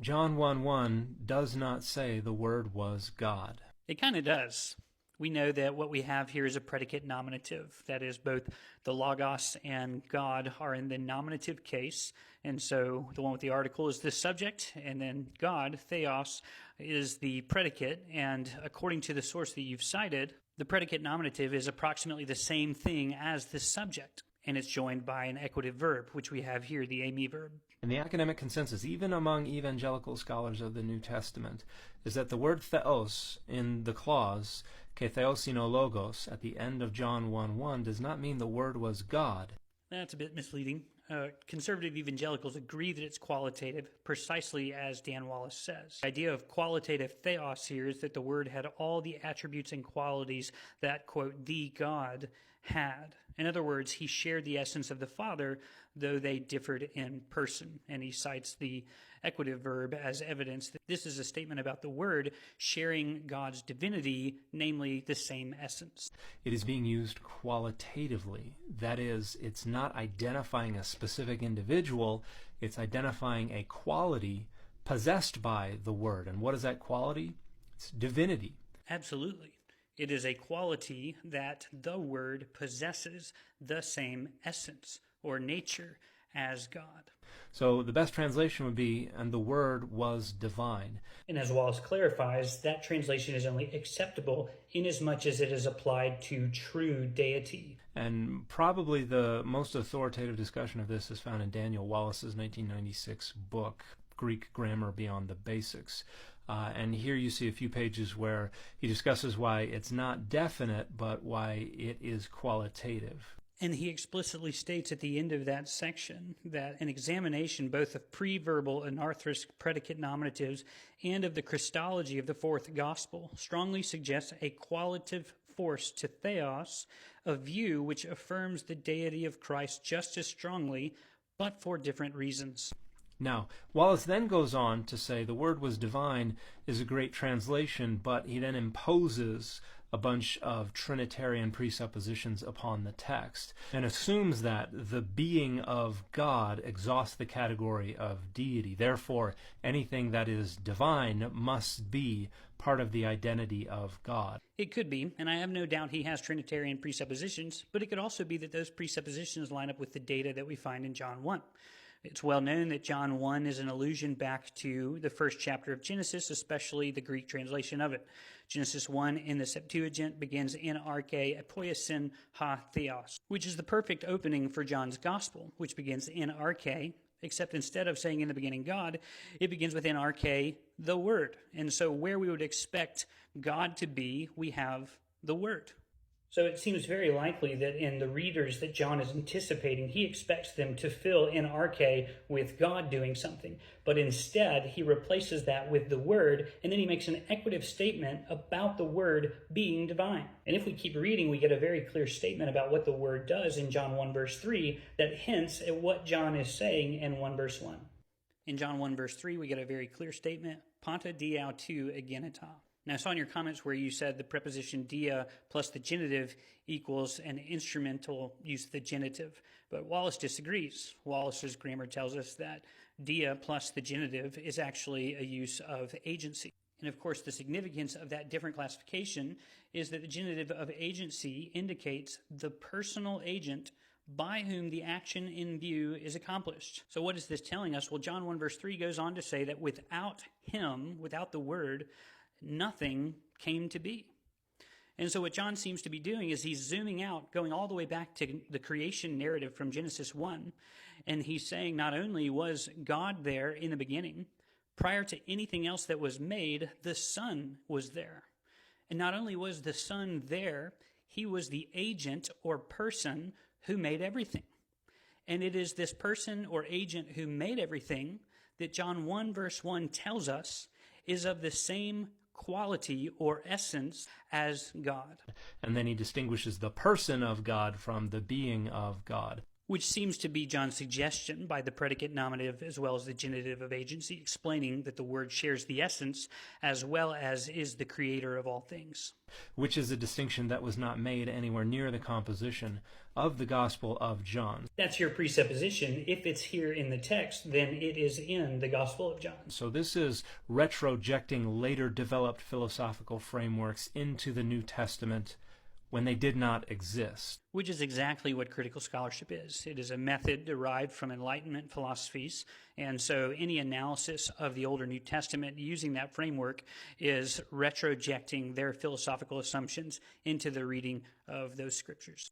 John 1:1 does not say the Word was God. It kind of does. We know that what we have here is a predicate nominative. That is, both the Logos and God are in the nominative case. And so the one with the article is the subject, and then God, Theos, is the predicate. And according to the source that you've cited, the predicate nominative is approximately the same thing as the subject. And it's joined by an equative verb, which we have here, the ame verb. And the academic consensus, even among evangelical scholars of the New Testament, is that the word theos in the clause, ke theosino logos, at the end of John 1:1, does not mean the Word was God. That's a bit misleading. Conservative evangelicals agree that it's qualitative, precisely as Dan Wallace says. The idea of qualitative theos here is that the Word had all the attributes and qualities that, quote, the God had. In other words, he shared the essence of the Father, though they differed in person. And he cites the equative verb as evidence that this is a statement about the Word sharing God's divinity, namely the same essence. It is being used qualitatively. That is, it's not identifying a specific individual, it's identifying a quality possessed by the Word. And what is that quality? It's divinity. Absolutely. It is a quality that the Word possesses the same essence or nature as God. So the best translation would be, and the Word was divine. And as Wallace clarifies, that translation is only acceptable inasmuch as it is applied to true deity. And probably the most authoritative discussion of this is found in Daniel Wallace's 1996 book, Greek Grammar Beyond the Basics. And here you see a few pages where he discusses why it's not definite, but why it is qualitative. And he explicitly states at the end of that section that an examination both of pre-verbal and anarthrous predicate nominatives and of the Christology of the fourth gospel strongly suggests a qualitative force to theos, a view which affirms the deity of Christ just as strongly, but for different reasons. Now, Wallace then goes on to say the Word was divine is a great translation, but he then imposes a bunch of Trinitarian presuppositions upon the text and assumes that the being of God exhausts the category of deity. Therefore, anything that is divine must be part of the identity of God. It could be, and I have no doubt he has Trinitarian presuppositions, but it could also be that those presuppositions line up with the data that we find in John 1. It's well known that John 1 is an allusion back to the first chapter of Genesis, especially the Greek translation of it. Genesis 1 in the Septuagint begins in arche apoiesin ha theos, which is the perfect opening for John's gospel, which begins in arche, except instead of saying in the beginning God, it begins with in arche, the Word. And so where we would expect God to be, we have the Word. So it seems very likely that in the readers that John is anticipating, he expects them to fill in arche with God doing something. But instead, he replaces that with the Word, and then he makes an equative statement about the Word being divine. And if we keep reading, we get a very clear statement about what the Word does in John 1 verse 3 that hints at what John is saying in 1 verse 1. In John 1 verse 3, we get a very clear statement, Panta diau tu agenita. Now, I saw in your comments where you said the preposition dia plus the genitive equals an instrumental use of the genitive. But Wallace disagrees. Wallace's grammar tells us that dia plus the genitive is actually a use of agency. And of course, the significance of that different classification is that the genitive of agency indicates the personal agent by whom the action in view is accomplished. So what is this telling us? Well, John 1 verse 3 goes on to say that without him, without the Word, nothing came to be. And so what John seems to be doing is he's zooming out, going all the way back to the creation narrative from Genesis 1, and he's saying not only was God there in the beginning, prior to anything else that was made, the Son was there. And not only was the Son there, he was the agent or person who made everything. And it is this person or agent who made everything that John 1 verse 1 tells us is of the same quality or essence as God. And then he distinguishes the person of God from the being of God. which seems to be John's suggestion by the predicate nominative as well as the genitive of agency, explaining that the Word shares the essence as well as is the creator of all things. Which is a distinction that was not made anywhere near the composition of the Gospel of John. That's your presupposition. If it's here in the text, then it is in the Gospel of John. So this is retrojecting later developed philosophical frameworks into the New Testament when they did not exist. Which is exactly what critical scholarship is. It is a method derived from Enlightenment philosophies, and so any analysis of the Older New Testament using that framework is retrojecting their philosophical assumptions into the reading of those scriptures.